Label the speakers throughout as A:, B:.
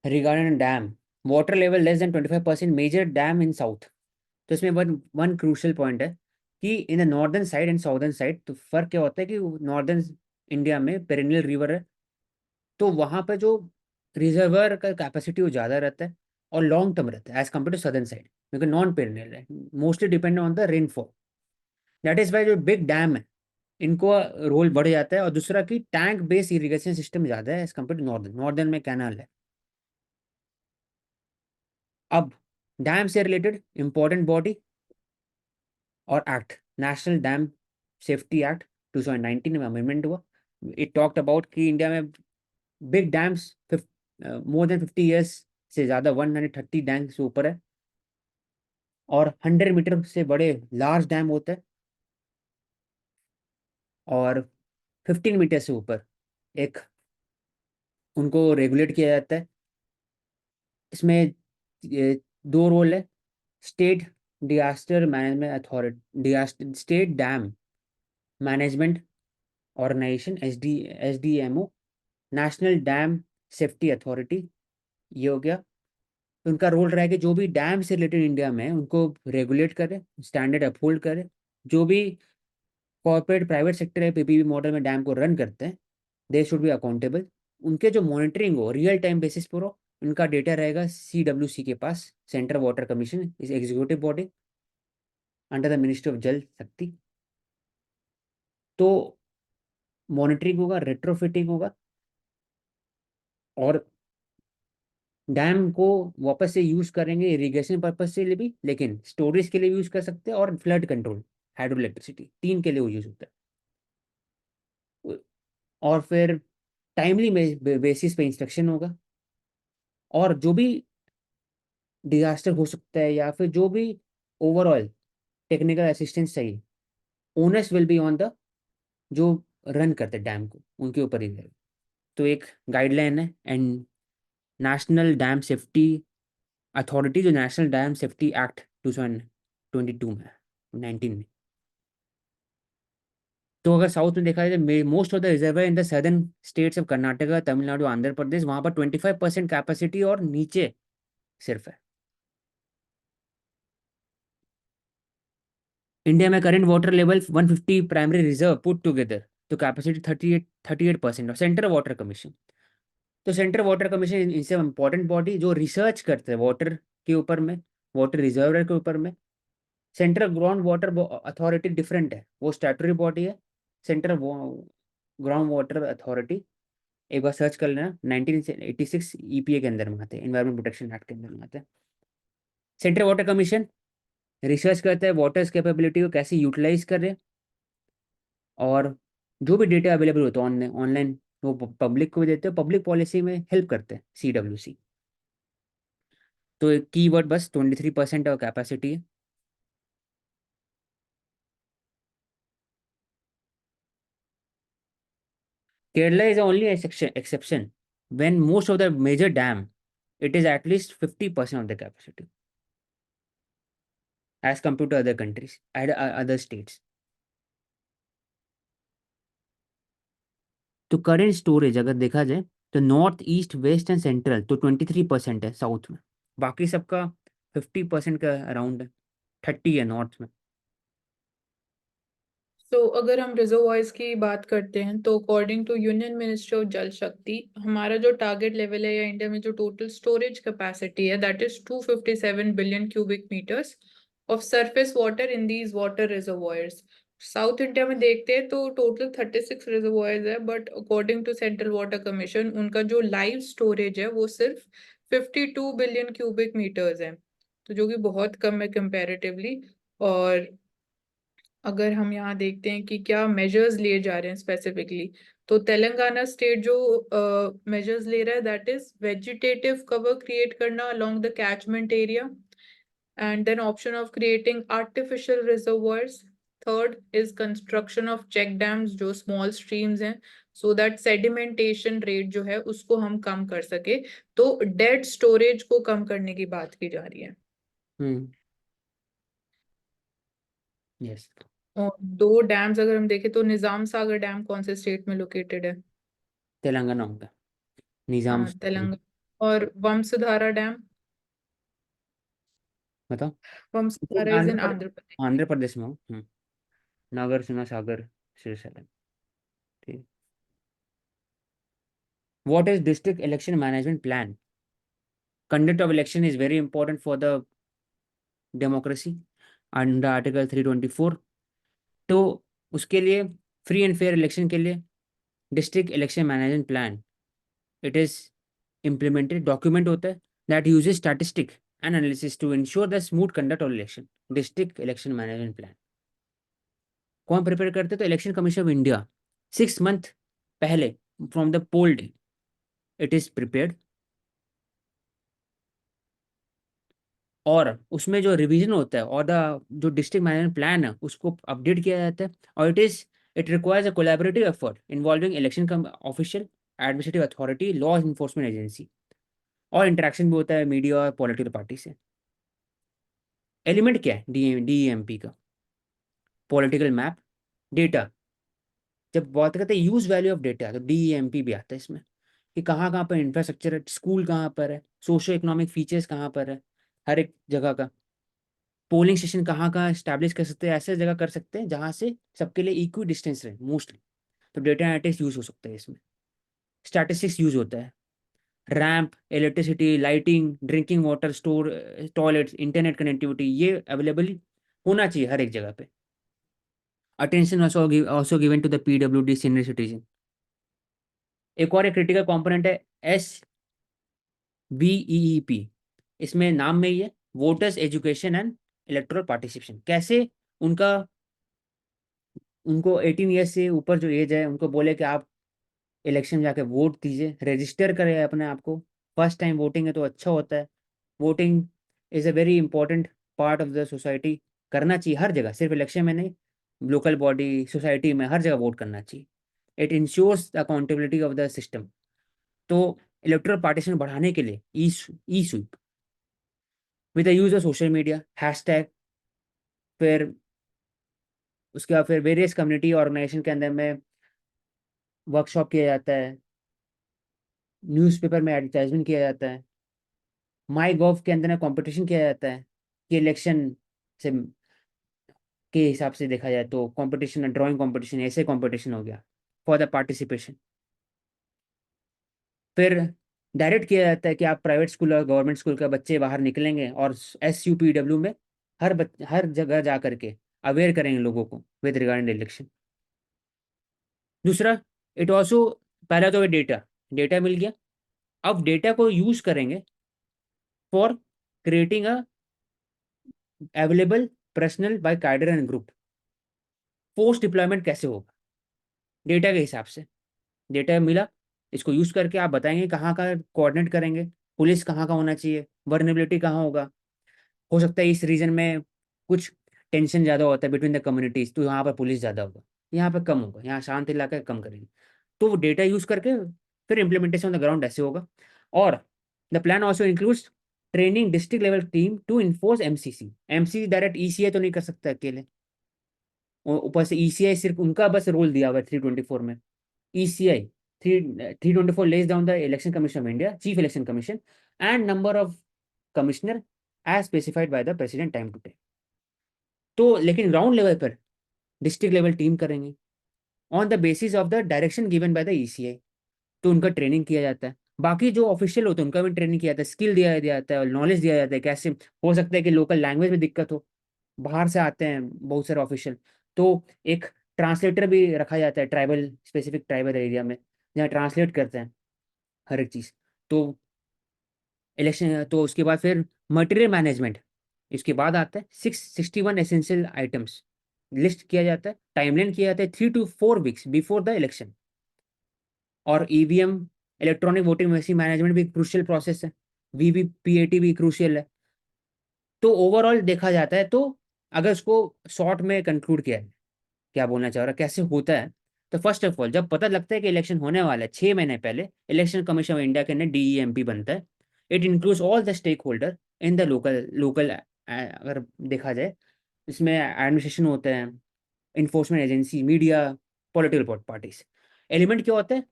A: Regarding dam, water level less than 25% major dam in south. तो इसमें one one crucial point है कि in the northern side and southern side, तो फर्क क्या होता है कि नॉर्दर्न इंडिया में पेरिनियल रिवर है, तो वहाँ पे जो रिजर्वर का कैपेसिटी वो ज़्यादा रहता है और लॉन्ग टर्म रहता है as compare to southern side, क्योंकि नॉन पेरिनियल है, mostly depend on the rainfall. That is why जो बिग डैम है इनको रोल बढ़ जाता है। और दूसरा कि टैंक बेस्ड इरिगेशन सिस्टम ज़्यादा है as compare to northern, northern में कैनाल है। अब डैम से रिलेटेड इंपॉर्टेंट बॉडी और act, national dam safety act 2019 में अमेंडमेंट हुआ। इट टॉक्ट अबाउट कि इंडिया में big dams more than 50 years से ज़्यादा 130 डैम से ऊपर है, और 100 मीटर से बड़े लार्ज डैम होते हैं, और 15 मीटर से ऊपर एक उनको रेगुलेट किया जाता है। इसमें ये दो रोल है, state disaster management authority, state dam management organization, SDMO, national dam safety authority, ये हो गया। तो उनका रोल रहा है कि जो भी डैम से रिलेटेड इंडिया में है उनको रेगुलेट करे, स्टैंडर्ड अपहोल्ड करे। जो भी कॉर्पोरेट प्राइवेट सेक्टर है PPP मॉडल में डैम को रन करते हैं, दे शुड बी अकाउंटेबल। उनके जो मॉनिटरिंग हो रियल टाइम बेसिस पर हो, उनका डेटा रहेगा CWC के पास, central water commission is executive body under the ministry of Jal Shakti. तो मॉनिटरिंग होगा, रेट्रोफिटिंग होगा, और डैम को वापस से यूज करेंगे इरिगेशन पर्पज से लिए भी, लेकिन स्टोरेज के लिए भी यूज कर सकते हैं, और फ्लड कंट्रोल, हाइड्रो इलेक्ट्रिसिटी, तीन के लिए वो यूज होता है। और फिर टाइमली बेसिस पे इंस्ट्रक्शन होगा, और जो भी डिजास्टर हो सकता है या फिर जो भी ओवरऑल टेक्निकल असिस्टेंस चाहिए, owners will be on the जो रन करते डैम को, उनके ऊपर ही रहेगा। तो एक गाइडलाइन है। And national dam safety authority, जो नेशनल डैम सेफ्टी एक्ट 2022 में, 19 में। तो अगर साउथ में देखा जाए, most of the reservoir in the southern states of Karnataka, Tamil Nadu, Andhra Pradesh, वहां पर 25% कैपेसिटी और नीचे सिर्फ है। इंडिया में current water level 150 primary reserve put together, तो कैपेसिटी 38% और सेंट्रल वाटर कमीशन। तो सेंट्रल वाटर कमीशन इनसे इंपॉर्टेंट बॉडी जो रिसर्च करते हैं वाटर के ऊपर में, वाटर रिजर्वर के ऊपर में। Central ground water authority different है, वो स्टैट्यूटरी बॉडी है। सेंट्रल ग्राउंड वाटर अथॉरिटी, एक बार सर्च कर लेना, 1986 EPA के अंदर में आते हैं, इन्वायरमेंट प्रोटेक्शन एक्ट के अंदर में आते हैं। सेंट्रल वाटर कमीशन रिसर्च करता है वाटर्स कैपेबिलिटी को कैसे यूटिलाइज करें, और जो भी डेटा अवेलेबल होता है ऑनलाइन वो पब्लिक को भी देते हैं, पब्लिक पॉलिसी में हेल्प करते हैं CWC। तो एक कीवर्ड बस 23% ऑफ कैपेसिटी है। Kerala is the only exception when most of the major dam, it is at least 50% of the capacity as compared to other countries, other states. तो current storage अगर देखा जाए, तो north east west and central तो 23% है south में, बाकी सबका 50% का अराउंड है, 30 है नॉर्थ में।
B: तो अगर हम रिजर्वॉयर्स की बात करते हैं तो according to union ministry of Jal Shakti, हमारा जो टारगेट लेवल है या इंडिया में जो टोटल स्टोरेज कैपेसिटी है that is 257 billion cubic metres of surface water in these water reservoirs. South India में देखते हैं तो टोटल 36 रिजर्वॉयर्स है, but according to central water commission उनका जो लाइव स्टोरेज है वो सिर्फ 52 बिलियन क्यूबिक मीटर्स है, तो जो कि बहुत कम है कंपैरेटिवली। और अगर हम यहाँ देखते हैं कि क्या मेजर्स लिए जा रहे हैं स्पेसिफिकली, तो तेलंगाना स्टेट जो मेजर्स ले रहा है that is vegetative cover create करना along the catchment area, and then option of creating artificial reservoirs. Third is construction of check dams जो स्मॉल स्ट्रीम्स हैं, सो दैट सेडिमेंटेशन रेट जो है उसको हम कम कर सके। तो डेड स्टोरेज को कम करने की बात की जा रही है।
A: यस।
B: और दो डैम्स अगर हम देखें तो निजाम सागर डैम कौन से स्टेट में लोकेटेड है?
A: तेलंगाना होगा, निजाम
B: हाँ, तेलंगाना। और वंशधारा डैम?
A: बताओ।
B: वंशधारा इज
A: आंध्र
B: इन
A: प्रदेश,
B: आंध्र प्रदेश।
A: आंध्र प्रदेश में हूँ। नागर सुना सागर श्रीशैलम। ठीक। What is district election management plan? Conduct of election is very important for the democracy under article 324। तो उसके लिए, फ्री एंड फेयर इलेक्शन के लिए, district election management plan, it is implemented document होता है that uses statistic and analysis to ensure the smooth conduct of election. District election management plan कौन prepare करते? तो election commission of India 6 month पहले, from the poll day it is prepared. और उसमें जो revision होता है और द जो डिस्ट्रिक्ट मैनेजमेंट प्लान है उसको अपडेट किया जाता है। और it requires a collaborative effort involving election official, administrative authority, law enforcement agency, और इंटरेक्शन भी होता है मीडिया और पॉलिटिकल पार्टी से। एलिमेंट क्या है डीईएमपी का? Political map, data. जब बात करते हैं यूज वैल्यू ऑफ डेटा, तो डीईएमपी भी आता है इसमें, कि कहाँ कहाँ पर इंफ्रास्ट्रक्चर है, स्कूल कहाँ पर है, सोशो इकोनॉमिक फीचर्स कहाँ पर है, हर एक जगह का। पोलिंग स्टेशन कहाँ कहाँ स्टैब्लिश कर सकते हैं, ऐसे जगह कर सकते हैं जहाँ से सबके लिए इक्वी डिस्टेंस रहे मोस्टली। तो डेटा एनालिटिक्स यूज हो सकता है इसमें। स्टैटिस्टिक्स यूज होता है, ramp, electricity, lighting, drinking water, store, toilets, internet connectivity, ये अवेलेबल होना चाहिए हर एक जगह पे। Attention also given to the PWD senior citizen. एक और एक क्रिटिकल कंपोनेंट है एस बीईईपी। इसमें नाम में ही है, voters education and electoral participation. कैसे उनका, उनको 18 ईयर्स से ऊपर जो एज है उनको बोले कि आप इलेक्शन में जाके वोट दीजिए, रजिस्टर करें अपने आप को। फर्स्ट टाइम वोटिंग है तो अच्छा होता है। Voting is a very important part of the society. करना चाहिए हर जगह, सिर्फ इलेक्शन में नहीं, लोकल बॉडी, सोसाइटी में, हर जगह वोट करना चाहिए। It ensures the accountability of the system. तो इलेक्टोरल पार्टिसिपेशन बढ़ाने के लिए E SVEEP with the use of social media, hashtag, फिर उसके बाद फिर वेरियस कम्युनिटी ऑर्गेनाइजेशन के अंदर में वर्कशॉप किया जाता है, न्यूज़पेपर में एडवर्टाइजमेंट किया जाता है, माई गॉव के अंदर में कंपटीशन किया जाता है कि इलेक्शन से के हिसाब से देखा जाए तो कंपटीशन, ड्राइंग कंपटीशन, ऐसे कंपटीशन हो गया फॉर द पार्टिसिपेशन। फिर डायरेक्ट किया जाता है कि आप प्राइवेट स्कूल और गवर्नमेंट स्कूल का बच्चे बाहर निकलेंगे और SUPW में हर जगह जा करके अवेयर करेंगे लोगों को विद रिगार्डिंग इलेक्शन। दूसरा, इट ऑल्सो, पहला तो डेटा, डेटा मिल गया। अब डेटा को यूज करेंगे for creating a available personnel by cadre and group. Post deployment कैसे होगा? डेटा के हिसाब से डेटा मिला, इसको यूज करके आप बताएंगे कहाँ का कोऑर्डिनेट करेंगे, पुलिस कहाँ का होना चाहिए, वर्नेबिलिटी कहाँ होगा। हो सकता है इस रीजन में कुछ टेंशन ज़्यादा होता है बिटवीन द कम्युनिटीज, तो यहाँ पर पुलिस ज़्यादा होगा, यहाँ पर कम होगा, यहाँ शांत इलाका है, कम करेंगे। तो वो डेटा यूज करके फिर इम्प्लीमेंटेशन ऑन द ग्राउंड ऐसे होगा। और the plan also includes training district level team to enforce MCC। MCC direct ECI तो नहीं कर सकता अकेले, और ऊपर से ECI सिर्फ उनका बस रोल दिया हुआ है 324 में। ECI 324 lays down the Election Commission of India, Chief Election Commission, and number of commissioner as specified by the president time to time। तो लेकिन ग्राउंड लेवल पर डिस्ट्रिक्ट लेवल टीम करेंगे on the basis of the direction given by the ECI। तो उनका training किया जाता है, बाकी जो ऑफिशियल होते हैं उनका भी ट्रेनिंग किया जाता है, स्किल दिया जाता है और नॉलेज दिया जाता है। कैसे हो सकता है कि लोकल लैंग्वेज में दिक्कत हो, बाहर से आते हैं बहुत सारे ऑफिशियल, तो एक ट्रांसलेटर भी रखा जाता है ट्राइबल, स्पेसिफिक ट्राइबल एरिया में, जहाँ ट्रांसलेट करते हैं हर एक चीज़। तो इलेक्शन, तो उसके बाद फिर मटेरियल मैनेजमेंट, इसके बाद आता है 661 एसेंशियल आइटम्स लिस्ट किया जाता है, टाइमलाइन किया जाता है 3 to 4 weeks before the election. और EVM, electronic voting machine management भी क्रूशियल प्रोसेस है, VVPAT भी क्रूशियल है। तो ओवरऑल देखा जाता है, तो अगर उसको शॉर्ट में कंक्लूड किया है, क्या बोलना चाह रहा है, कैसे होता है, तो फर्स्ट ऑफ ऑल जब पता लगता है कि इलेक्शन होने वाला है, 6 महीने पहले इलेक्शन कमीशन ऑफ इंडिया के अंदर DEMP बनता है। It includes all the stakeholder in the local local अगर देखा जाए, इसमें एडमिनिस्ट्रेशन होते हैं, enforcement agency, media, political parties. Element क्या होता है?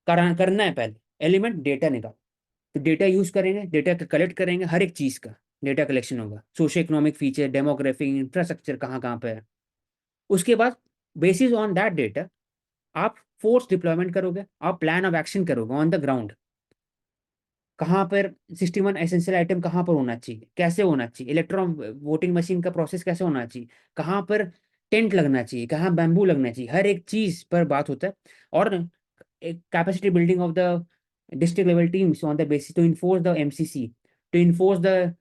A: करना है पहले, एलिमेंट डेटा निकाल, तो डेटा यूज करेंगे, डेटा कलेक्ट करेंगे, हर एक चीज़ का डेटा कलेक्शन होगा, socio economic feature, demographic, infrastructure कहाँ कहाँ पे है। उसके बाद बेसिस ऑन दैट डेटा आप फोर्स डिप्लॉयमेंट करोगे, आप प्लान ऑफ एक्शन करोगे ऑन द ग्राउंड। कहाँ पर 61 एसेंशियल आइटम कहाँ पर होना चाहिए, कैसे होना चाहिए, इलेक्ट्रॉन वोटिंग मशीन का प्रोसेस कैसे होना चाहिए, कहाँ पर टेंट लगना चाहिए, कहाँ बैम्बू लगना चाहिए, हर एक चीज पर बात होता है। और एक capacity building of the district level teams on the basis to enforce the MCC, to enforce the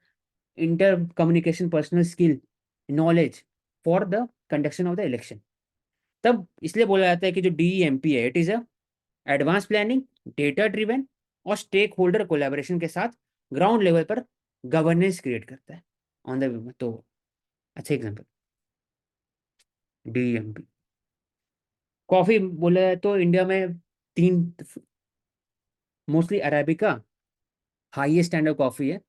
A: inter communication personal skill knowledge for the conduction of the election. तब इसलिए बोला जाता है कि जो डीईएमपी है it is a advance planning, data driven और stakeholder collaboration के साथ ग्राउंड लेवल पर गवर्नेंस क्रिएट करता है ऑन द। तो अच्छा एग्जांपल डीएमपी। कॉफी बोला है तो इंडिया में तीन, mostly arabica highest standard coffee है,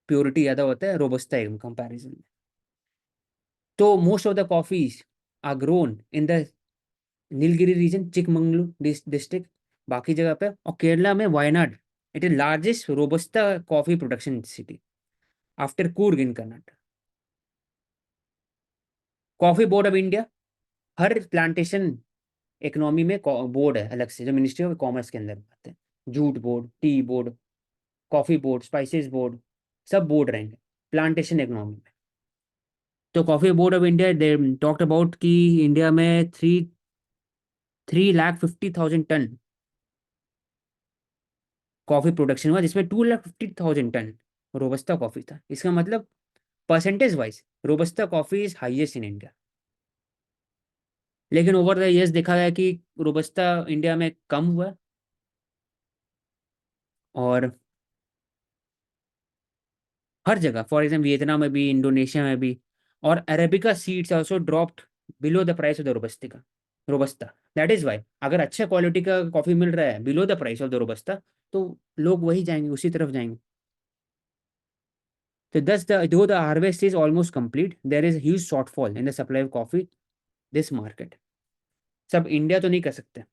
A: प्योरिटी ज़्यादा होता है, रोबस्टा है कंपैरिजन में। तो most of the coffees are grown in the Nilgiri region, Chikmagalur district, बाकी जगह पे, और केरला में Wayanad. It is largest robusta coffee production city after Coorg in Karnataka. Coffee board of India, हर प्लांटेशन इकोनॉमी में बोर्ड है अलग से जो मिनिस्ट्री ऑफ कॉमर्स के अंदर आते हैं। Jute board, tea board, coffee board, spices board, सब बोर्ड रहेंगे प्लांटेशन इकोनॉमी में। तो coffee board of India they talked about कि इंडिया में 3,50,000 टन कॉफी प्रोडक्शन हुआ, जिसमें 2,50,000 टन रोबस्ता कॉफी था। इसका मतलब percentage wise robusta coffee is highest in India. लेकिन ओवर द ईयर्स देखा गया कि रोबस्ता इंडिया में कम हुआ, और हर जगह फॉर एग्जाम्पल वियतनाम में भी, इंडोनेशिया में भी। और arabica seeds also dropped below the price of the robustica robusta. That is why अगर अच्छा क्वालिटी का कॉफी मिल रहा है below the price of the robusta, तो लोग वही जाएंगे, उसी तरफ जाएंगे। तो दस दो the harvest is almost complete, there is huge shortfall in the supply of coffee this market. सब इंडिया तो नहीं कर सकते।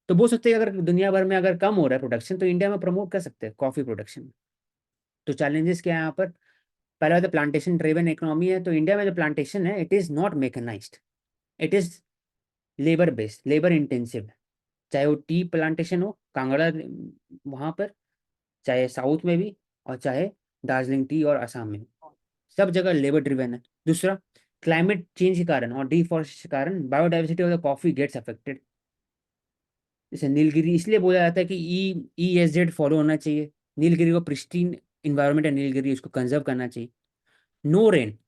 A: तो बोल सकते हैं अगर दुनिया भर में अगर कम हो रहा है प्रोडक्शन तो इंडिया में प्रमोट कर सकते हैं कॉफी प्रोडक्शन। तो चैलेंजेस क्या है यहाँ पर? पहला तो प्लांटेशन ड्रिवन इकोनॉमी है, तो इंडिया में जो प्लांटेशन है it is not mechanised, it is labour based, labour intensive है। चाहे वो टी प्लांटेशन हो कांगड़ा वहां पर, चाहे साउथ में भी, और चाहे दार्जिलिंग टी और असम में, सब जगह लेबर ड्रिवन है। दूसरा, क्लाइमेट चेंज के कारण और डिफॉरेस्टेशन के कारण biodiversity of the coffee gets affected. जैसे नीलगिरी, इसलिए बोला जाता है कि ESZ फॉलो होना चाहिए। नीलगिरी को प्रिस्टीन इन्वायरमेंट है, नीलगिरी उसको कंजर्व करना चाहिए। No rain,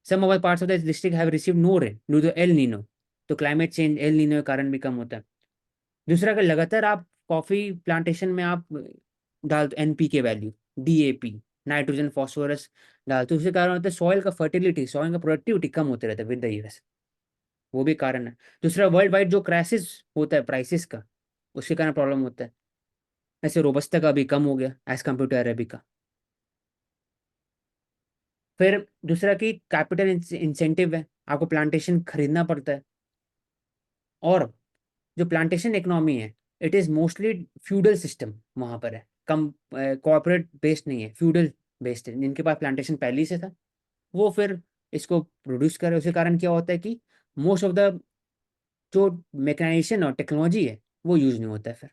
A: some of parts of the district have receive no rain due to El Nino. तो क्लाइमेट चेंज एल नीनो के कारण भी कम होता है। दूसरा, अगर लगातार आप कॉफी प्लांटेशन में आप डालते NPK value, DAP, nitrogen phosphorus डालते, उसके कारण होता है सॉइल का फर्टिलिटी, सॉइल का प्रोडक्टिविटी कम होते रहता है विद द ईयर्स। वो भी कारण है। दूसरा, वर्ल्ड वाइड जो क्राइसिस होता है प्राइसेस का, उसके कारण प्रॉब्लम होता है। ऐसे रोबस्ता का भी कम हो गया एज कम्पेयर टू अरेबिका। फिर दूसरा कि कैपिटल इंसेंटिव है, आपको प्लांटेशन खरीदना पड़ता है। और जो प्लांटेशन इकोनॉमी है it is mostly feudal system वहाँ पर है, कम कॉर्पोरेट बेस्ड नहीं है, फ्यूडल बेस्ड है। जिनके पास प्लांटेशन पहले से था वो फिर इसको प्रोड्यूस करे। उसके कारण क्या होता है कि मोस्ट ऑफ द जो मैकेनाइजेशन और टेक्नोलॉजी है वो यूज नहीं होता है, फिर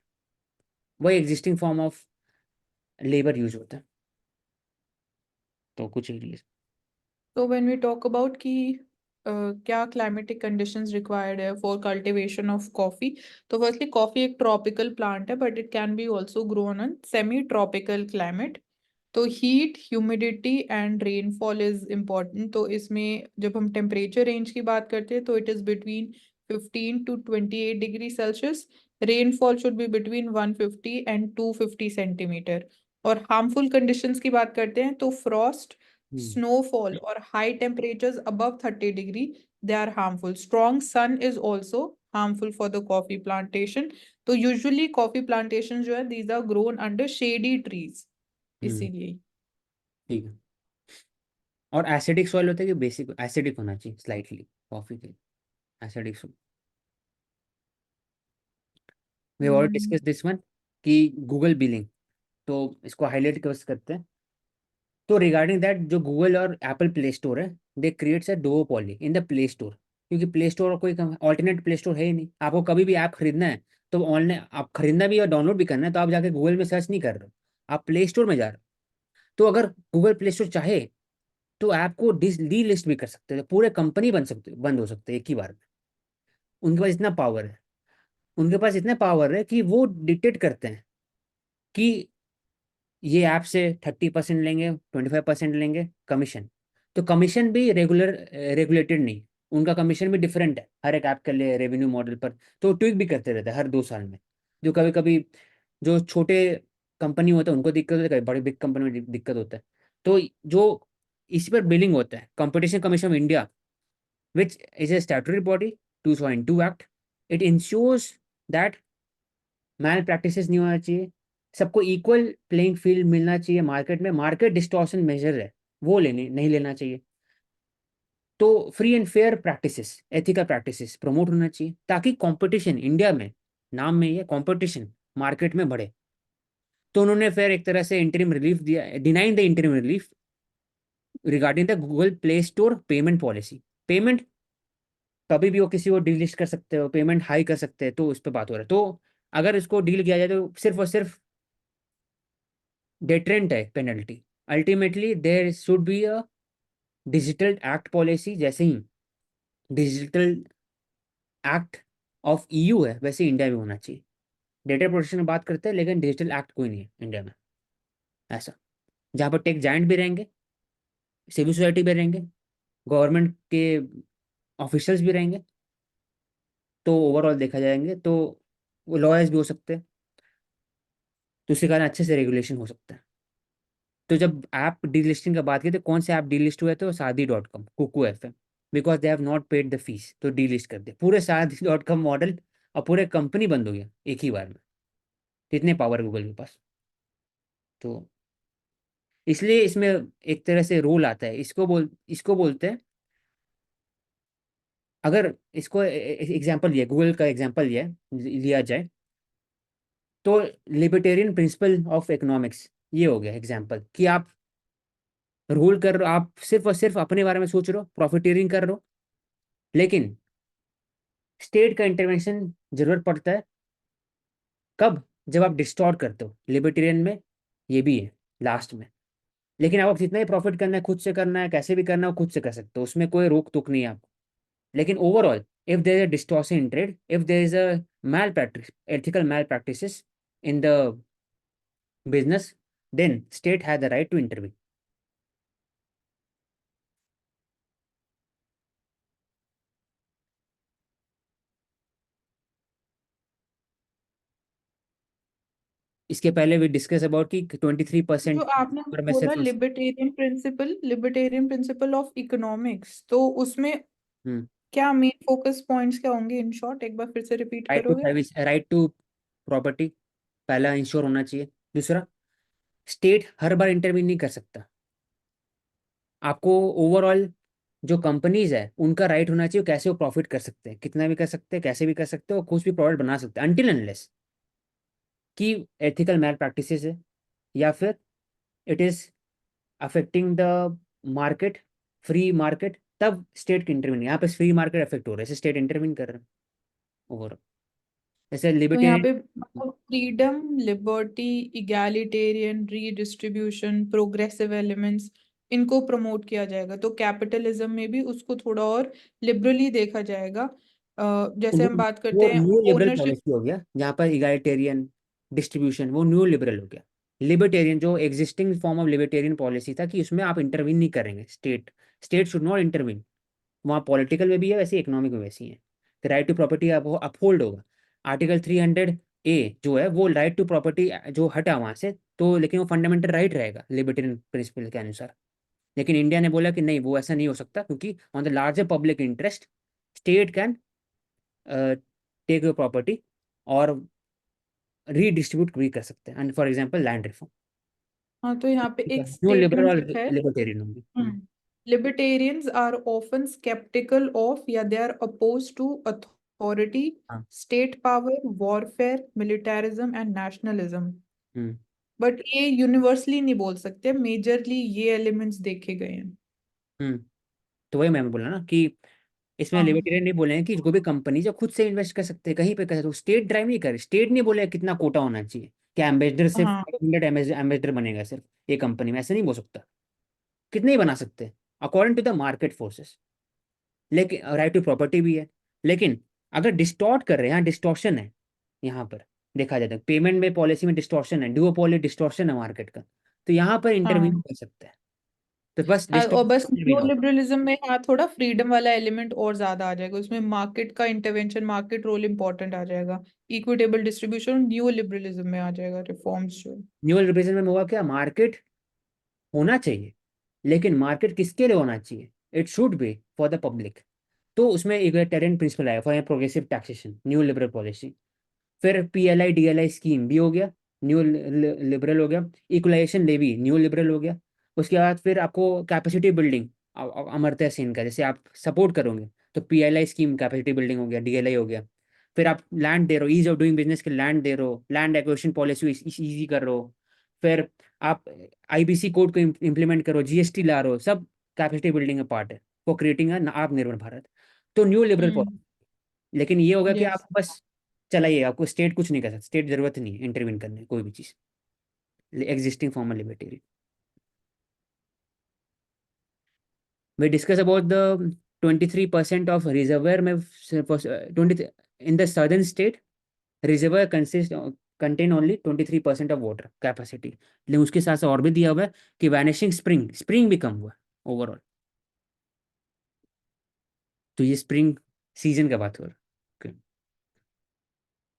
A: वही existing form of labour use होता है। तो कुछ area.
B: So when we talk about कि क्या climatic conditions required है for cultivation of coffee, तो firstly coffee एक tropical plant है but it can be also grown in semi-tropical climate. तो heat, humidity and rainfall is important. तो इसमें जब हम टेम्परेचर रेंज की बात करते हैं तो it is between 15 to 28 degree Celsius. Rainfall should be between 150 and 250 centimetre. और हार्मफुल कंडीशंस की बात करते हैं तो फ्रॉस्ट, स्नोफॉल और high temperatures above 30 degree, they are harmful. Strong sun is also harmful for the coffee plantation. तो usually coffee plantation जो है these are grown under shady trees, इसीलिए।
A: ठीक है। और एसिडिक सॉइल होता है कि बेसिक एसिडिक होना चाहिए स्लाइटली कॉफी के, acidic soil. We already
B: hmm,
A: discuss this one कि गूगल बिलिंग, तो इसको हाईलाइट करते हैं। तो रिगार्डिंग दैट, जो गूगल और एप्पल प्ले स्टोर है, they creates a duopoly in the play store, क्योंकि प्ले स्टोर और कोई ऑल्टरनेट प्ले स्टोर है ही नहीं। आपको कभी भी ऐप खरीदना है तो ऑनलाइन आप खरीदना भी और डाउनलोड भी करना है तो आप जाके गूगल में सर्च नहीं कर रहे हो, आप प्ले स्टोर में जा रहे हो। तो अगर गूगल प्ले स्टोर चाहे तो ऐप को डी लिस्ट भी कर सकते हैं, पूरे कंपनी बंद हो सकते हैं एक ही बार में। उनके पास इतना पावर है, उनके पास इतना पावर है कि वो डिक्टेट करते हैं कि ये ऐप से 30% लेंगे, 25% लेंगे कमीशन। तो कमीशन भी रेगुलेटेड नहीं, उनका कमीशन भी डिफरेंट है हर एक ऐप के लिए रेवेन्यू मॉडल पर। तो ट्विक भी करते रहते हैं हर 2 साल में। जो कभी कभी जो छोटे कंपनी होता है उनको दिक्कत होती है, कभी बड़ी बिग कंपनी में दिक्कत होता है। तो जो इसी पर बिलिंग होता है, competition commission of India, which is a statutory body, 202 act, it ensures that mal practices नहीं होना चाहिए, सबको इक्वल प्लेइंग फील्ड मिलना चाहिए मार्केट में, मार्केट डिस्टॉर्शन मेजर है वो लेने नहीं लेना चाहिए। तो free and fair practices, ethical practices promote होना चाहिए ताकि कंपटीशन इंडिया में, नाम में ये कंपटीशन मार्केट में बढ़े। तो उन्होंने फिर एक तरह से इंटरिम रिलीफ दिया, denying the interim relief regarding the Google play store payment policy. Payment कभी भी वो किसी को डिलिस्ट कर सकते हो, पेमेंट हाई कर सकते हैं, तो उस पर बात हो रहा है। तो अगर इसको डील किया जाए तो सिर्फ और सिर्फ डेटरेंट है penalty. Ultimately there should be a digital act policy, जैसे ही डिजिटल एक्ट ऑफ ईयू है वैसे इंडिया में होना चाहिए। डेटा प्रोटेक्शन की बात करते हैं लेकिन डिजिटल एक्ट कोई नहीं है इंडिया में ऐसा, जहाँ पर टेक जाइंट भी रहेंगे, सिविल सोसाइटी भी रहेंगे, गवर्नमेंट के ऑफिशियल्स भी रहेंगे। तो ओवरऑल देखा जाएंगे तो वो लॉयर्स भी हो सकते हैं, तो इसी कारण अच्छे से रेगुलेशन हो सकता है। तो जब ऐप डीलिस्टिंग का बात की तो कौन से ऐप डीलिस्ट हुए थे? शादी.com, Kuku FM, because they have not paid the fees, तो डीलिस्ट कर दिया पूरे शादी.com मॉडल, और पूरे कंपनी बंद हो गया एक ही बार में। इतने पावर गूगल के पास। तो इसलिए इसमें एक तरह से रूल आता है, इसको बोलते हैं, अगर इसको एग्जांपल लिया, गूगल का एग्जांपल लिया जाए तो लिबर्टेरियन प्रिंसिपल ऑफ इकोनॉमिक्स ये हो गया एग्जांपल, कि आप रूल कर रहे हो, आप सिर्फ और सिर्फ अपने बारे में सोच रहे हो, प्रॉफिटियरिंग कर रहे हो। लेकिन स्टेट का इंटरवेंशन जरूरत पड़ता है कब? जब आप डिस्टॉर्ट करते हो। लिबर्टेरियन में ये भी है लास्ट में। लेकिन आपको जितना ही प्रॉफिट करना है खुद से करना है, कैसे भी करना है वो खुद से कर सकते हो, उसमें कोई रोक टोक नहीं है आपको। लेकिन overall if there is a distortion in trade, if there is a mal practice, ethical mal practices in the business, then state has the right to interview. इसके पहले वी डिस्कस अबाउट कि 23%
B: जो आपने
A: पर में
B: बोला
A: सिर्फ।
B: लिबर्टेरियन प्रिंसिपल ऑफ इकोनॉमिक्स, तो उसमें क्या मेन फोकस पॉइंट्स क्या होंगे? इन शॉर्ट एक बार फिर से रिपीट
A: राइट टू
B: करोगे?
A: प्राइवेसी, राइट टू प्रॉपर्टी पहला इंश्योर होना चाहिए। दूसरा, स्टेट हर बार इंटरवीन नहीं कर सकता। आपको ओवरऑल जो कंपनीज है उनका राइट होना चाहिए, कैसे वो प्रॉफिट कर सकते हैं, कितना भी कर सकते हैं, कैसे भी कर सकते हैं, और कुछ भी प्रोडक्ट बना सकते हैं, अनटिल अनलेस कि एथिकल मैल प्रैक्टिसेस है, या फिर it is affecting the market, free market, तब स्टेट की इंटरवीन। यहाँ पे फ्री मार्केट अफेक्ट हो रहा है, स्टेट इंटरवीन कर रहे हैं ओवरऑल। जैसे
B: तो यहाँ
A: लिबर्टेरियन।
B: पे मतलब freedom, liberty, egalitarian, redistribution, progressive elements, इनको प्रमोट किया जाएगा। तो कैपिटलिज्म में भी उसको थोड़ा और लिबरली देखा जाएगा। जैसे
A: वो
B: हम बात
A: वो
B: करते हैं
A: न्यू लिबरल
B: ओनरशिप।
A: पॉलिसी हो गया, जहाँ पर इगैलिटेरियन डिस्ट्रीब्यूशन वो न्यू लिबरल हो गया। लिबर्टेरियन जो existing form of libertarian policy था कि उसमें आप इंटरवीन नहीं करेंगे, state state should not intervene. वहाँ पॉलिटिकल में भी है वैसे, इकोनॉमिक में वैसी है। राइट टू प्रॉपर्टी अब अपहोल्ड होगा। आर्टिकल 300A जो है वो राइट टू प्रॉपर्टी जो हटा वहाँ से, तो लेकिन वो फंडामेंटल राइट रहेगा लिबर्टेरियन प्रिंसिपल के अनुसार। लेकिन इंडिया ने बोला कि नहीं, वो ऐसा नहीं हो सकता, क्योंकि on the larger public interest state can take your property और रीडिस्ट्रीब्यूट भी कर सकते हैं, and for example land reform.
B: हाँ, तो यहाँ पे एक
A: न्यू लिबरल
B: स्टेटमेंट
A: और
B: लिखा है।
A: लिबर्टेरियन होंगे।
B: Libertarians are often skeptical of, या they are opposed to authority,
A: हाँ।
B: state power, warfare, militarism, and nationalism.
A: Hmm.
B: But ये यूनिवर्सली नहीं बोल सकते, मेजरली ये एलिमेंट्स देखे गए हैं।
A: हम्म। तो वही मैं बोला ना कि इसमें
B: हाँ
A: लिबर्टेरियन नहीं बोले हैं कि जो भी कंपनी जो खुद से इन्वेस्ट कर सकते हैं कहीं पे कर सकते, स्टेट ड्राइव नहीं करे, स्टेट नहीं बोले कितना कोटा होना चाहिए, क्या एम्बेसडर सिर्फ
B: हाँ
A: 100 एम्बेसडर बनेगा सिर्फ एक कंपनी में, ऐसे नहीं बोल सकता, कितने ही बना सकते हैं according to the market forces. लेकिन राइट टू प्रॉपर्टी भी है, लेकिन अगर डिस्टॉर्ट कर रहे हैं, यहाँ डिस्टॉर्शन है, यहाँ पर देखा जाता है पेमेंट में पॉलिसी में डिस्टॉर्शन है, डुओपोली डिस्टॉर्शन है मार्केट का, तो यहाँ पर इंटरवीन
B: हाँ।
A: कर सकता है, तो बस
B: और बस
A: डिस्टॉर्शन
B: न्यू
A: इंटरवीन होता
B: लिबरलिज्म में यहाँ थोड़ा फ्रीडम वाला एलिमेंट और ज्यादा आ जाएगा, उसमें मार्केट का इंटरवेंशन, मार्केट रोल इंपॉर्टेंट आ जाएगा। इक्विटेबल डिस्ट्रीब्यूशन न्यू लिबरलिज्म में आ जाएगा, रिफॉर्म्स जो।
A: है। न्यूअल रिप्रेजेंट में होगा क्या, मार्केट होना चाहिए, लेकिन मार्केट किसके लिए होना चाहिए, it should be for the public. तो उसमें इक्विटेरियन प्रिंसिपल आएगा for progressive taxation, new liberal policy. फिर पीएलआई डीएलआई स्कीम भी हो गया, न्यू लिबरल हो गया, इक्वलाइजेशन लेवी न्यू लिबरल हो गया। उसके बाद फिर आपको कैपेसिटी बिल्डिंग, अमर्त्य सेन का जैसे आप सपोर्ट करोगे, तो पीएलआई स्कीम कैपेसिटी बिल्डिंग हो गया, डीएलआई हो गया। फिर आप लैंड दे रहे हो, ईज ऑफ डूइंग बिजनेस के लैंड दे रहे हो, लैंड एक्विजिशन पॉलिसी ईजी कर रहे हो। फिर आप आईबीसी कोड को इम्प्लीमेंट करो, जीएसटी ला रहे हो, सब कैपेसिटी बिल्डिंग का पार्ट है फॉर क्रिएटिंग आत्मनिर्भर भारत। तो न्यू लिबरल
B: हम्म।
A: पॉलिसी। लेकिन ये होगा कि
B: यस।
A: आप बस चलाइए, आपको स्टेट कुछ नहीं कर सकता, स्टेट जरूरत नहीं है इंटरवीन करने कोई भी चीज, existing formal libertarian. We discuss about the 23% of reservoir में 20 in the southern state, reservoir consist contain only 23% of water capacity. लेकिन उसके साथ साथ और भी दिया हुआ है कि वैनिशिंग स्प्रिंग, स्प्रिंग भी कम हुआ ओवरऑल। तो ये स्प्रिंग सीजन का बात हो रहा है।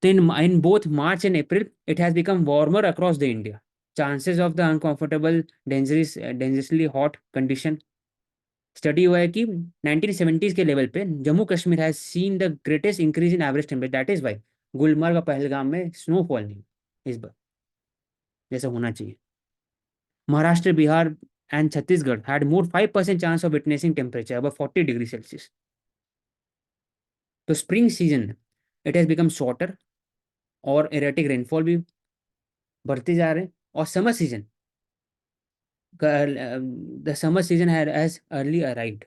A: तो in both March and April, it has become warmer across the India. Chances of the uncomfortable, dangerously hot condition. Study हुआ है कि 1970s के लेवल पे Jammu Kashmir has seen the greatest increase in average temperature, that is why Gulmarg और पहलगाम में snowfall नहीं इस बार जैसा होना चाहिए। Maharashtra, Bihar and Chhattisgarh had more 5% chance of witnessing temperature अब 40 डिग्री सेल्सियस। तो spring season it has become shorter और एरेटिक रेनफॉल भी बढ़ते जा रहे हैं। और summer season, the summer season has early arrived,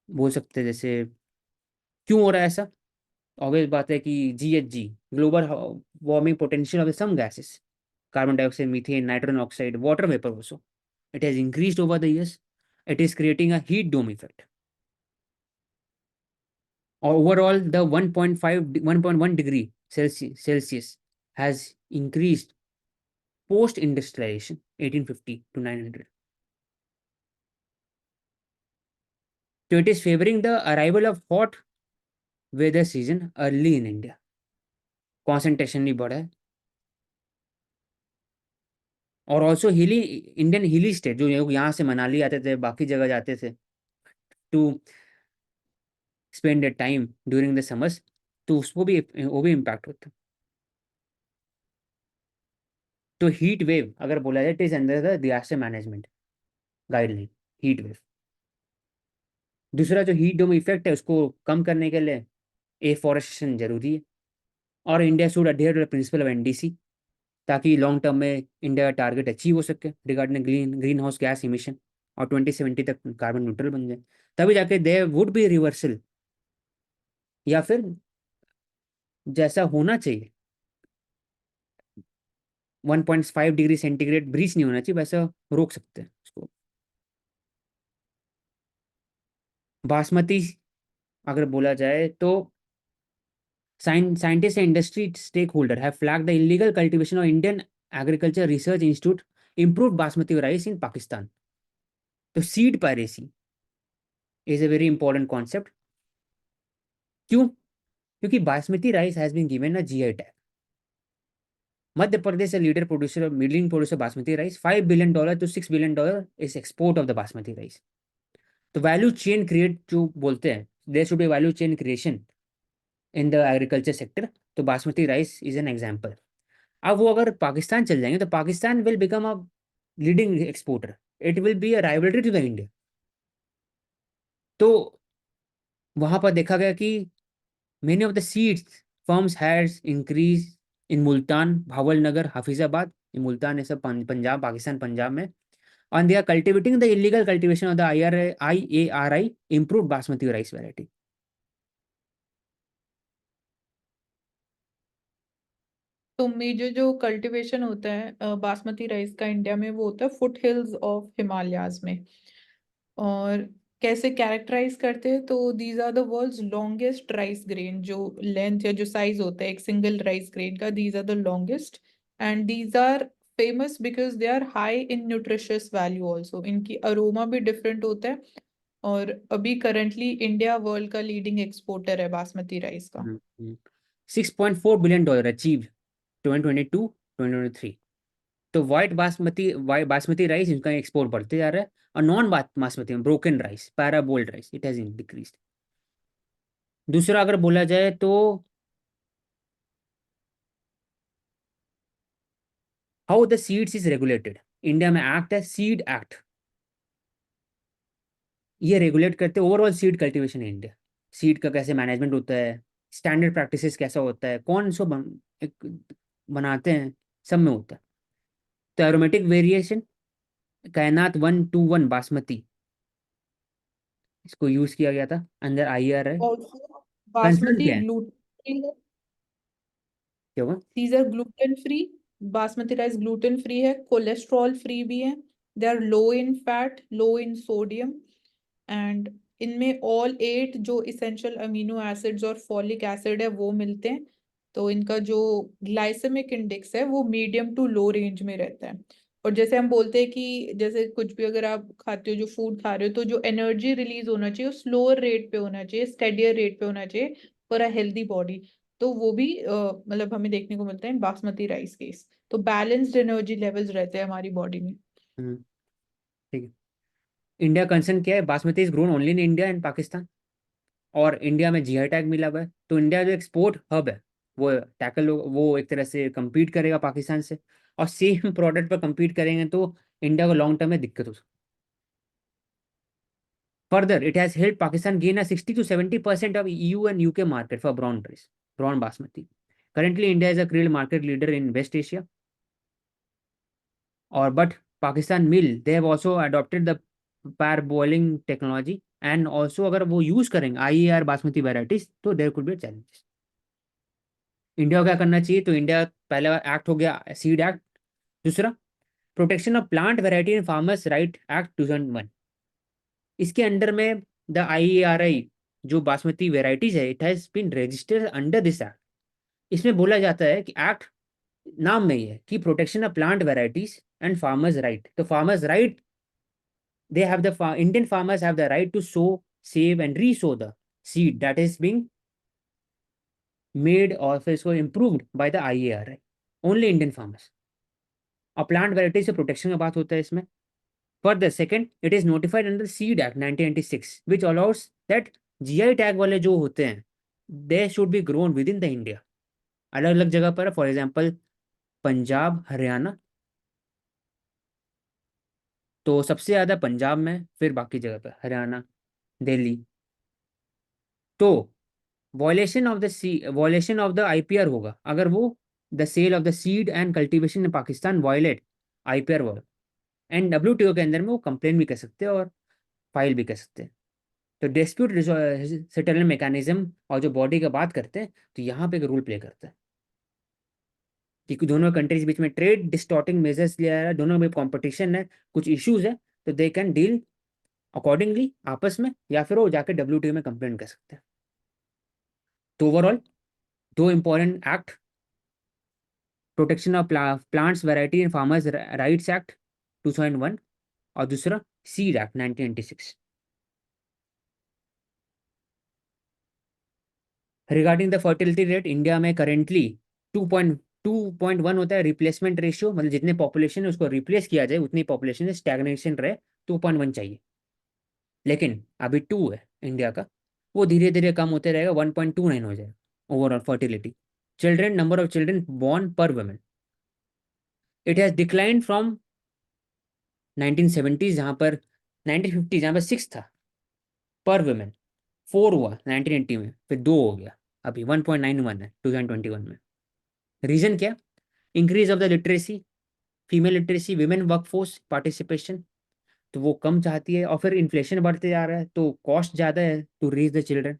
A: बोल सकते हैं जैसे। क्यों हो रहा है ऐसा, ऑब्वियस बात है कि GHG, global warming potential of some gases, carbon dioxide, methane, nitrogen oxide, water vapour also, it has increased over the years, it is creating a heat dome effect. और overall the 1.5 1.1 degree Celsius has increased post industrialisation 1850 to 900. So it is favoring the arrival of hot weather season early in India. Concentration नहीं बढ़ा है। और also हिली, Indian हिली state जो लोग यहाँ से मनाली आते थे, बाकी जगह जाते थे to spend the time during the summers, तो उसको भी वो भी इम्पैक्ट होता है। तो हीट वेव अगर बोला जाए, it is under the disaster management guideline, heat wave. दूसरा जो हीट डोम इफेक्ट है उसको कम करने के लिए एफॉरेस्टेशन जरूरी है। और India should adhere to the principle of NDC, ताकि लॉन्ग टर्म में इंडिया का टारगेट अचीव हो सके regarding greenhouse gas emission, और 2070 तक कार्बन न्यूट्रल बन जाए। तभी जाके देयर वुड बी रिवर्सल, या फिर जैसा होना चाहिए 1.5 डिग्री सेंटीग्रेड ब्रीच नहीं होना चाहिए, वैसा रोक सकते हैं उसको। बासमती अगर बोला जाए तो scientists and industry stakeholder have flagged the illegal cultivation of Indian Agriculture Research Institute improved basmati rice in Pakistan. तो seed piracy is a very important concept. क्यों? क्योंकि basmati rice has been given a GI tag. Madhya Pradesh leader producer middling producer basmati rice, $5 billion to $6 billion is export of the basmati rice. तो value chain create जो बोलते हैं, there should be value chain creation in the agriculture sector. तो basmati rice is an example. अब वो अगर पाकिस्तान चल जाएंगे तो Pakistan will become a leading exporter, it will be a rivalry to the India. तो वहां पर देखा गया कि many of the seeds firms has increase in Multan, Bahawalnagar, Hafizabad, in Multan ये सब पंजाब, पाकिस्तान, पंजाब में। And they are cultivating the illegal cultivation of the IARI improved basmati rice variety.
B: तो मेजर जो कल्टीवेशन होता है बासमती राइस का इंडिया में, वो होता है फुट हिल्स ऑफ हिमालयाज में। और कैसे कैरेक्टराइज करते हैं, तो these are the world's longest rice grain, जो लेंथ या जो साइज होता है एक सिंगल राइस ग्रेन का, these are the longest. And these are famous because they are high in nutritious value also, इनकी अरोमा भी डिफरेंट होता है। और अभी करंटली इंडिया वर्ल्ड का लीडिंग एक्सपोर्टर है बासमती राइस का।
A: $6.4 billion achieved 2022-2023। तो वाइट बासमती राइस इनका एक्सपोर्ट बढ़ते जा रहा है। और नॉन बासमती में broken rice, parboiled rice, it has decrease. दूसरा अगर बोला जाए तो how the seeds is regulated. India में एक्ट है सीड एक्ट, ये रेगुलेट करते overall seed cultivation in India. Seed का कैसे मैनेजमेंट होता है, स्टैंडर्ड प्रैक्टिसेस कैसा होता है, कौन सो एक बनाते हैं, सब में होता है। तो एरोमेटिक वेरिएशन, कायनात 121 बासमती, इसको यूज किया गया था अंदर IRI।
B: ऑल्सो
A: कंसर्न
B: बासमती
A: क्या है,
B: ग्लूटेन,
A: क्या होगा?
B: these are gluten free, basmati rice gluten free है, कोलेस्ट्रॉल फ्री भी है, they are low in fat, low in sodium, and इनमें ऑल 8 जो इसेंशियल अमीनो एसिड्स और फॉलिक एसिड है वो मिलते हैं। तो इनका जो ग्लाइसेमिक इंडेक्स है वो मीडियम टू लो रेंज में रहता है। और जैसे हम बोलते हैं कि जैसे कुछ भी अगर आप खाते हो, जो फूड खा रहे हो, तो जो एनर्जी रिलीज होना चाहिए वो स्लोअर रेट पे होना चाहिए, स्टेडियर रेट पे होना चाहिए फॉर अ हेल्दी बॉडी। तो वो भी मतलब हमें देखने को मिलता है इन बासमती राइस केस। तो बैलेंस्ड एनर्जी लेवल्स रहते हैं हमारी बॉडी में।
A: हम्म, ठीक है। इंडिया कंसर्न क्या है, basmati is grown only in India and Pakistan. और इंडिया में GI टैग मिला हुआ है, तो इंडिया जो एक्सपोर्ट हब है, वो एक तरह से compete करेगा पाकिस्तान से। और सेम प्रोडक्ट पर compete करेंगे तो इंडिया को लॉन्ग टर्म में दिक्कत हो सकती है। Further it has help Pakistan gain a 60 to 70% of EU and UK market for brown rice, brown basmati. Currently India is a clear market leader in west Asia. और but Pakistan mill they have also adopted the par boiling technology, and also अगर वो use करेंगे IAR basmati varieties तो there could be challenges. India को क्या करना चाहिए, तो इंडिया पहला एक्ट हो गया सीड एक्ट। दूसरा, protection of plant variety and farmers right act 2001। इसके अंडर में द IARI जो बासमती वेराइटीज है, it has been registered under this act. इसमें बोला जाता है कि एक्ट नाम में ही है कि protection of plant varieties and farmers right. तो farmers right, they have the Indian farmers have the right to sow, save and re-sow the seed that is being made or फिर इसको improved by the IARI, only Indian farmers। और plant variety से protection का बात होता है इसमें। Further second, it is notified under seed act 1996 which allow us that GI tag वाले जो होते हैं they should be grown with in the India, अलग अलग जगह पर, फॉर एग्जाम्पल पंजाब, हरियाणा। तो सबसे ज्यादा पंजाब में, फिर बाकी जगह पर हरियाणा, दिल्ली। तो वॉयलेशन ऑफ द IPR होगा अगर वो the sale of the seed and cultivation in Pakistan violate IPR word. And WTO के अंदर में वो कंप्लेन भी कर सकते हैं और फाइल भी कर सकते हैं। तो डिस्प्यूट सेटलमेंट मैकेनिज्म और जो बॉडी का बात करते हैं, तो यहाँ पे एक रोल प्ले करता है कि दोनों कंट्रीज बीच में ट्रेड डिस्टॉर्टिंग मेजर्स लिया जा रहा है, दोनों में कंपटीशन है, कुछ इश्यूज है, तो दे कैन डील अकॉर्डिंगली आपस में, या फिर वो जाकर WTO में कंप्लेन कर सकते हैं। तो ओवरऑल दो important act, protection of plants variety and farmers rights act 2001 और दूसरा seed act 1996। Regarding the fertility rate, India में करेंटली 2.1 होता है रिप्लेसमेंट रेशियो, मतलब जितने पॉपुलेशन है उसको रिप्लेस किया जाए उतनी पॉपुलेशन से स्टैग्नेशन रहे, 2.1 चाहिए। लेकिन अभी 2 है इंडिया का, वो धीरे धीरे कम होते रहेगा, 1.29 हो जाएगा overall fertility. Children, number of children born per women, it has decline from 1970 जहाँ पर 1950 जहाँ पर 6 था पर वुमेन, 4 हुआ 1980 में, फिर 2 हो गया, अभी 1.91 है 2021 में। रीजन क्या? Increase of the literacy, female literacy, women workforce participation, तो वो कम चाहती है, और फिर इन्फ्लेशन बढ़ते जा रहा है तो कॉस्ट ज़्यादा है टू रीच द चिल्ड्रन।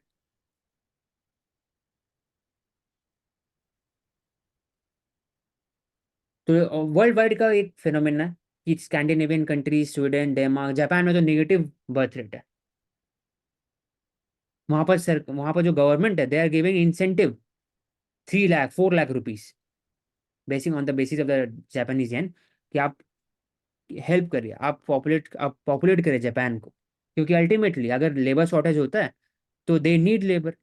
A: तो वर्ल्ड वाइड का एक फिनोमेना है कि Scandinavian countries, Sweden, Denmark, Japan में तो नेगेटिव बर्थ रेट है। वहां पर जो गवर्नमेंट है, they are giving incentive 3 lakh 4 lakh rupees, basing on the basis of the Japanese yen, कि आप हेल्प करिए, आप पॉपुलेट करिए जापान को, क्योंकि अल्टीमेटली अगर लेबर शॉर्टेज होता है तो दे नीड लेबर,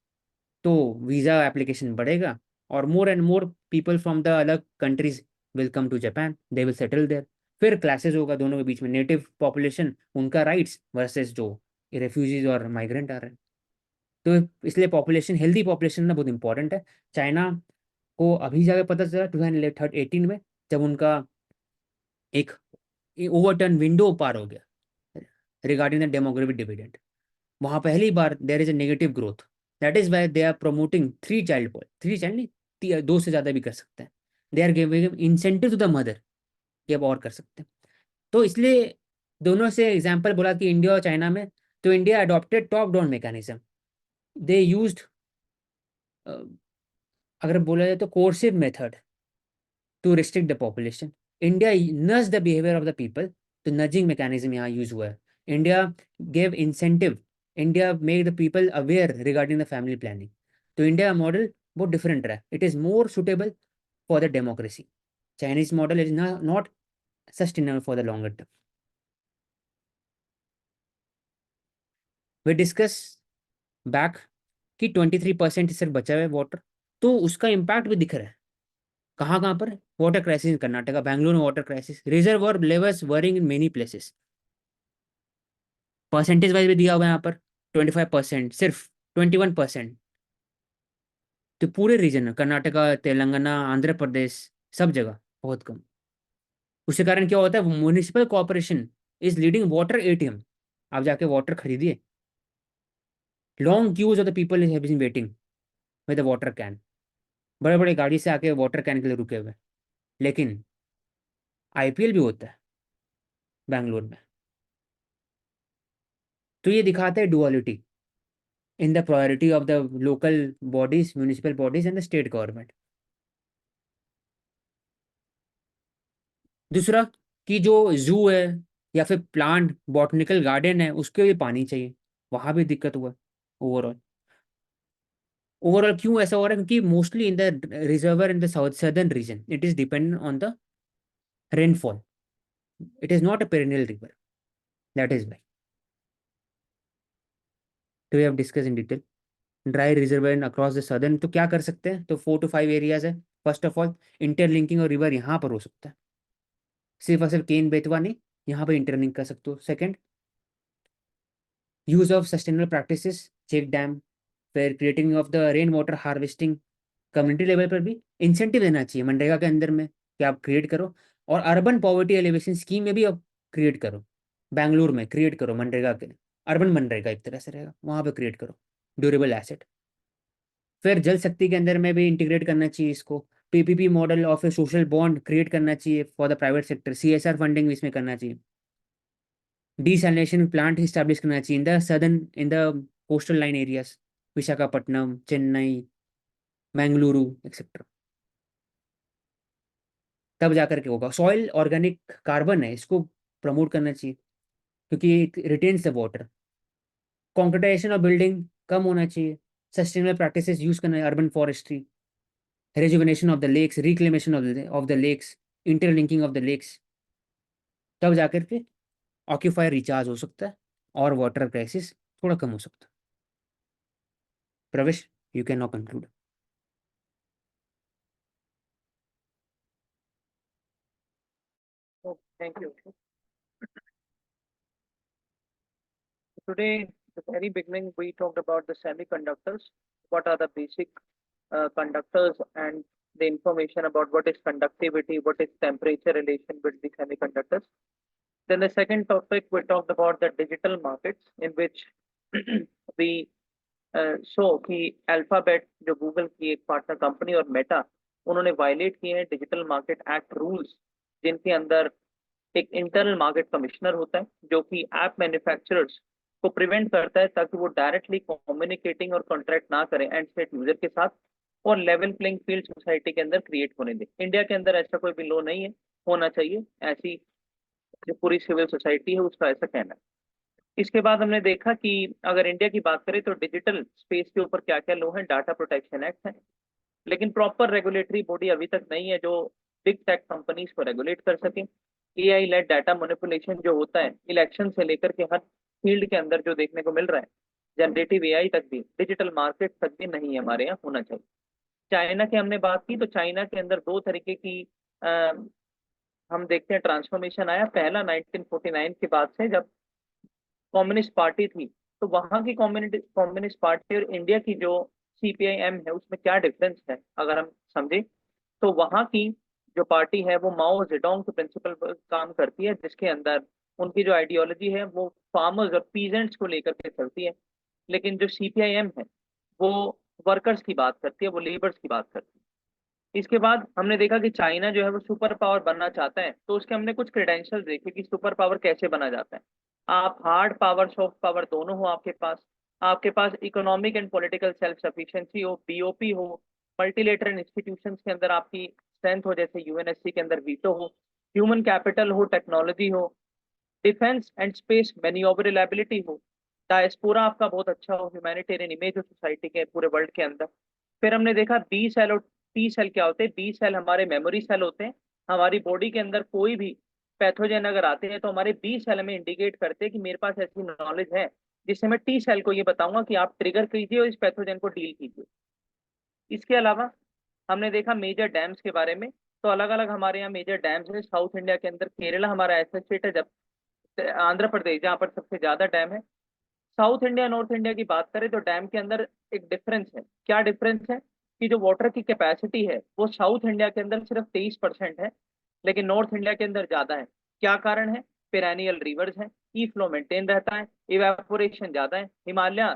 A: तो वीज़ा एप्लीकेशन बढ़ेगा, और more and more people from the अलग countries will come to Japan, they will settle there. फिर क्लासेस होगा दोनों के बीच में, नेटिव पॉपुलेशन उनका राइट्स वर्सेस जो रेफ्यूजीज और माइग्रेंट आ रहे हैं। तो इसलिए पॉपुलेशन, हेल्दी पॉपुलेशन ना बहुत इंपॉर्टेंट है। चाइना को अभी जाकर पता चला 2018 में, जब उनका एक ओवरटर्न विंडो पार हो गया रिगार्डिंग द डेमोग्राफिक डिविडेंड, वहां पहली बार there is a negative growth. That is why they are promoting 3 child policy, 3 child नहीं, 2 से ज़्यादा भी कर सकते हैं। They are giving incentive to the mother कि अब और कर सकते हैं। तो इसलिए दोनों से एग्जाम्पल बोला कि इंडिया और चाइना में, तो India adopted top down mechanism, they used, अगर बोला जाए तो coercive method to restrict the population. India nudge the behaviour of the people, तो नजिंग मैकेनिज्म यहाँ यूज हुआ है। India gave incentive, India make the people aware regarding the family planning. तो India model बहुत डिफरेंट रहा, it is more suitable for the democracy. Chinese model is not sustainable for the longer term. Way discuss back कि 23% सिर्फ बचा हुआ है water, तो उसका इम्पैक्ट भी दिख रहा है। कहाँ कहाँ पर? Water crisis in Karnataka, Bangalore में water crisis, reservoir levels worrying in many places. Percentage wise भी दिया हुआ है यहाँ पर, 25%, सिर्फ 21%। तो पूरे रीजन में कर्नाटका, तेलंगाना, आंध्र प्रदेश, सब जगह बहुत कम। उसके कारण क्या होता है? Municipal corporation is leading water ATM. आप जाके वाटर खरीदिए, long queues of the people have been waiting with the water can, बड़े बड़े गाड़ी से आके वाटर कैन के लिए रुके हुए। लेकिन आईपीएल भी होता है बैंगलोर में, तो ये दिखाता है duality in the priority of the local bodies, municipal bodies and the state government. दूसरा, कि जो जू है या फिर प्लांट बॉटनिकल गार्डन है, उसके भी पानी चाहिए, वहां भी दिक्कत हुआ। ओवरऑल ओवरऑल क्यों ऐसा हो रहा है? क्योंकि mostly in the reservoir in the south southern region it is dependent on the rainfall, it is not a perennial river, that is why. तो we have discuss in detail dry reservoir across the southern. तो क्या कर सकते हैं? तो 4 to 5 areas है। First of all, interlinking और river यहाँ पर हो सकता है, सिर्फ और सिर्फ केन बेतवा नहीं, यहाँ पर इंटरलिंक कर सकते हो। Second, use of sustainable practices, check dam, फिर creating of the rain water harvesting. Community level पर भी इंसेंटिव देना चाहिए मनरेगा के अंदर में, कि आप क्रिएट करो, और अर्बन पॉवर्टी एलिवेशन स्कीम में भी आप क्रिएट करो। बैंगलोर में क्रिएट करो मनरेगा के, अर्बन मनरेगा एक तरह से रहेगा, वहाँ पे क्रिएट करो ड्यूरेबल एसेट। फिर जल शक्ति के अंदर में भी इंटीग्रेट करना चाहिए इसको, पीपीपी मॉडल और फिर सोशल बॉन्ड क्रिएट करना चाहिए for the private sector, CSR funding इसमें करना चाहिए। डिसैलिनेशन प्लांट स्टैब्लिश करना चाहिए इन the southern, in the coastal line areas, Visakhapatnam, Chennai, Mangaluru etcetera. तब जाकर के होगा। सॉइल ऑर्गेनिक कार्बन है, इसको प्रमोट करना चाहिए, क्योंकि retains the water. Concretisation of building कम होना चाहिए, सस्टेनेबल प्रैक्टिसेस यूज करना है, urban forestry, rejuvenation of the lakes, reclamation of the lakes, interlinking of the lakes. तब जाकर के ऑक्यूफायर रिचार्ज हो सकता है और वाटर क्राइसिस थोड़ा कम हो सकता है। प्रवेश, you can not conclude.
C: Oh, thank you. Today, the very beginning, we talked about the semiconductors. What are the basic conductors and the information about what is conductivity, what is temperature relation with the semiconductors. Then the second topic, we talked about the digital markets in which we show कि Alphabet जो Google की एक partner company और Meta उन्होंने violet किए हैं digital market act rules, जिनके अंदर एक इंटरनल मार्केट कमिश्नर होता है जो कि ऐप मैन्युफैक्चरर्स को प्रिवेंट करता है ताकि वो डायरेक्टली कम्युनिकेटिंग और कॉन्ट्रैक्ट ना करें एंड स्टेट यूजर के साथ, और लेवल प्लेइंग फील्ड सोसाइटी के अंदर क्रिएट होने दें। इंडिया के अंदर ऐसा कोई भी लॉ नहीं है, होना चाहिए, ऐसी जो पूरी सिविल सोसाइटी है उसका ऐसा कहना है। इसके बाद हमने देखा कि अगर इंडिया की बात करें तो डिजिटल स्पेस के ऊपर क्या क्या लॉ है, डाटा प्रोटेक्शन एक्ट है, लेकिन प्रॉपर रेगुलेटरी बॉडी अभी तक नहीं है जो बिग टेक कंपनीज को रेगुलेट कर सके। एआई लेड डाटा मैनिपुलेशन जो होता है इलेक्शन से लेकर के हर फील्ड के अंदर जो देखने को मिल रहा है, जनरेटिव एआई तक भी, डिजिटल मार्केट तक भी नहीं है हमारे यहाँ, होना चाहिए। चाइना की हमने बात की तो चाइना के अंदर दो तरीके की हम देखते हैं ट्रांसफॉर्मेशन आया। पहला 1949 के बाद से जब कम्युनिस्ट पार्टी थी, तो वहां की कम्युनिस्ट पार्टी और इंडिया की जो सीपीआईएम है उसमें क्या डिफरेंस है अगर हम समझे, तो वहां की जो पार्टी है वो माओ जेडोंग के प्रिंसिपल पर काम करती है, जिसके अंदर उनकी जो आइडियोलॉजी है वो फार्मर्स और पीजेंट्स को लेकर के चलती है। लेकिन जो सीपीआईएम है वो वर्कर्स की बात करती है, वो लेबर्स की बात करती है। इसके बाद हमने देखा कि चाइना जो है वो सुपर पावर बनना चाहता है, तो उसके हमने कुछ क्रेडेंशियल देखे कि सुपर पावर कैसे बना जाता है। आप हार्ड पावर सॉफ्ट पावर दोनों हो आपके पास economic and political self sufficiency हो, बीओपी हो, मल्टीलेटरल इंस्टीट्यूशंस के अंदर आपकी स्ट्रेंथ हो, जैसे यूएनएससी के अंदर वीटो हो, ह्यूमन कैपिटल हो, टेक्नोलॉजी हो, डिफेंस एंड स्पेस मैन्योवरेबिलिटी हो, डायस्पोरा आपका बहुत अच्छा हो, ह्यूमैनिटेरियन इमेज हो सोसाइटी के पूरे वर्ल्ड के अंदर। फिर हमने देखा बी सेल और टी सेल क्या होते हैं। बी सेल हमारे मेमोरी सेल होते हैं, हमारी बॉडी के अंदर कोई भी पैथोजन अगर आते हैं तो हमारे बी सेल में इंडिकेट करते हैं कि मेरे पास ऐसी नॉलेज है जिससे मैं टी सेल को ये बताऊंगा कि आप ट्रिगर कीजिए और इस पैथोजन को डील कीजिए। इसके अलावा हमने देखा मेजर डैम्स के बारे में, तो अलग अलग हमारे यहाँ मेजर डैम्स है। साउथ इंडिया के अंदर केरला हमारा ऐसा स्टेट है, जब आंध्र प्रदेश जहाँ पर सबसे ज्यादा डैम है। साउथ इंडिया नॉर्थ इंडिया की बात करें तो डैम के अंदर एक डिफरेंस है। क्या डिफरेंस है कि जो वाटर की कैपेसिटी है वो साउथ इंडिया के अंदर सिर्फ 23% है, लेकिन नॉर्थ इंडिया के अंदर ज्यादा है। क्या कारण है? पेरेनियल रिवर्स है, ई फ्लो मेंटेन रहता है, इवेपोरेशन ज्यादा है, हिमालय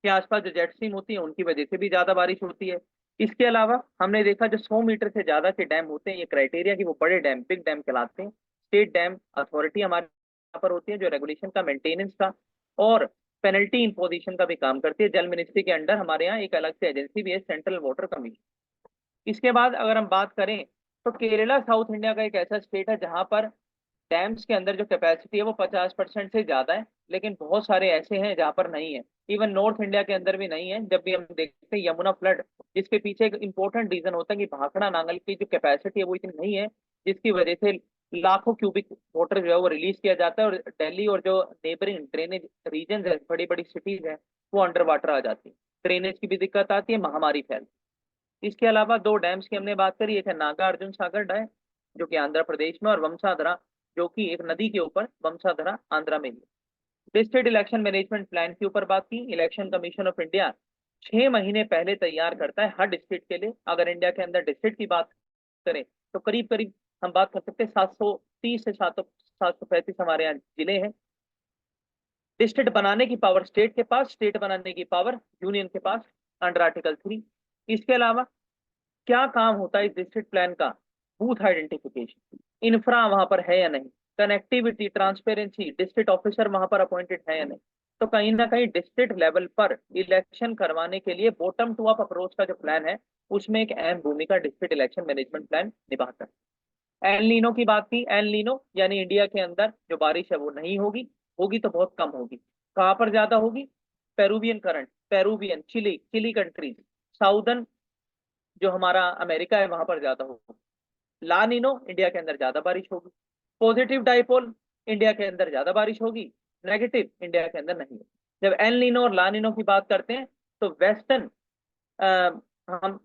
C: के आसपास जो जेट स्ट्रीम होती है उनकी वजह से भी ज्यादा बारिश होती है। इसके अलावा हमने देखा जो 100 मीटर से ज्यादा के डैम होते हैं, ये क्राइटेरिया कि वो बड़े डैम बिग डैम कहलाते हैं। स्टेट डैम अथॉरिटी हमारे यहाँ पर होती है जो रेगुलेशन का, मेंटेनेंस का और पेनल्टी इम्पोजिशन का भी काम करती है। जल मिनिस्ट्री के अंडर हमारे यहाँ एक अलग से एजेंसी भी है, सेंट्रल वाटर कमीशन। इसके बाद अगर हम बात करें तो केरला साउथ इंडिया का एक ऐसा स्टेट है जहां पर डैम्स के अंदर जो कैपेसिटी है वो 50% से ज्यादा है, लेकिन बहुत सारे ऐसे हैं जहां पर नहीं है। इवन नॉर्थ इंडिया के अंदर भी नहीं है। जब भी हम देखते हैं यमुना फ्लड, जिसके पीछे एक इंपॉर्टेंट रीजन होता है कि भाखड़ा नांगल की जो कैपेसिटी है वो इतनी नहीं है, जिसकी वजह से लाखों क्यूबिक वाटर जो है वो रिलीज किया जाता है और दिल्ली और जो नेबरिंग ड्रेनेज रीजन है, बड़ी बड़ी सिटीज है, वो अंडर वाटर आ जाती है। ड्रेनेज की भी दिक्कत आती है, महामारी फैलती है। इसके अलावा दो डैम्स की हमने बात करी, एक है नागा अर्जुन सागर डैम जो कि आंध्र प्रदेश में, और वमसाधरा जो कि एक नदी के ऊपर, वमसाधरा आंध्रा में ही। डिस्ट्रिक्ट इलेक्शन मैनेजमेंट प्लान के ऊपर बात की। इलेक्शन कमीशन ऑफ इंडिया 6 महीने पहले तैयार करता है हर डिस्ट्रिक्ट के लिए। अगर इंडिया के अंदर डिस्ट्रिक्ट की बात करें तो करीब करीब हम बात कर सकते हैं 730 से 735 हमारे यहाँ जिले हैं। डिस्ट्रिक्ट बनाने की पावर स्टेट के पास, स्टेट बनाने की पावर यूनियन के पास अंडर आर्टिकल 3। इसके अलावा क्या काम होता है इस डिस्ट्रिक्ट प्लान का? बूथ आइडेंटिफिकेशन, इंफ्रा वहां पर है या नहीं, कनेक्टिविटी, ट्रांसपेरेंसी, डिस्ट्रिक्ट ऑफिसर वहां पर अपॉइंटेड है या नहीं। तो कहीं ना कहीं डिस्ट्रिक्ट लेवल पर इलेक्शन करवाने के लिए बॉटम टू अप अप्रोच का जो प्लान है उसमें एक अहम भूमिका डिस्ट्रिक्ट इलेक्शन मैनेजमेंट प्लान निभाता है। एल नीनो की बात की। एल नीनो यानी इंडिया के अंदर जो बारिश है वो नहीं होगी, होगी तो बहुत कम होगी। कहाँ पर ज्यादा होगी? Peruvian current, Peruvian, Chile, Chile countries, southern जो हमारा अमेरिका है वहां पर ज्यादा होगी। ला नीनो इंडिया के अंदर ज्यादा बारिश होगी। पॉजिटिव डाइपोल इंडिया के अंदर ज्यादा बारिश होगी, नेगेटिव इंडिया के अंदर नहीं होगी। जब एल नीनो और ला नीनो की बात करते हैं तो वेस्टर्न हम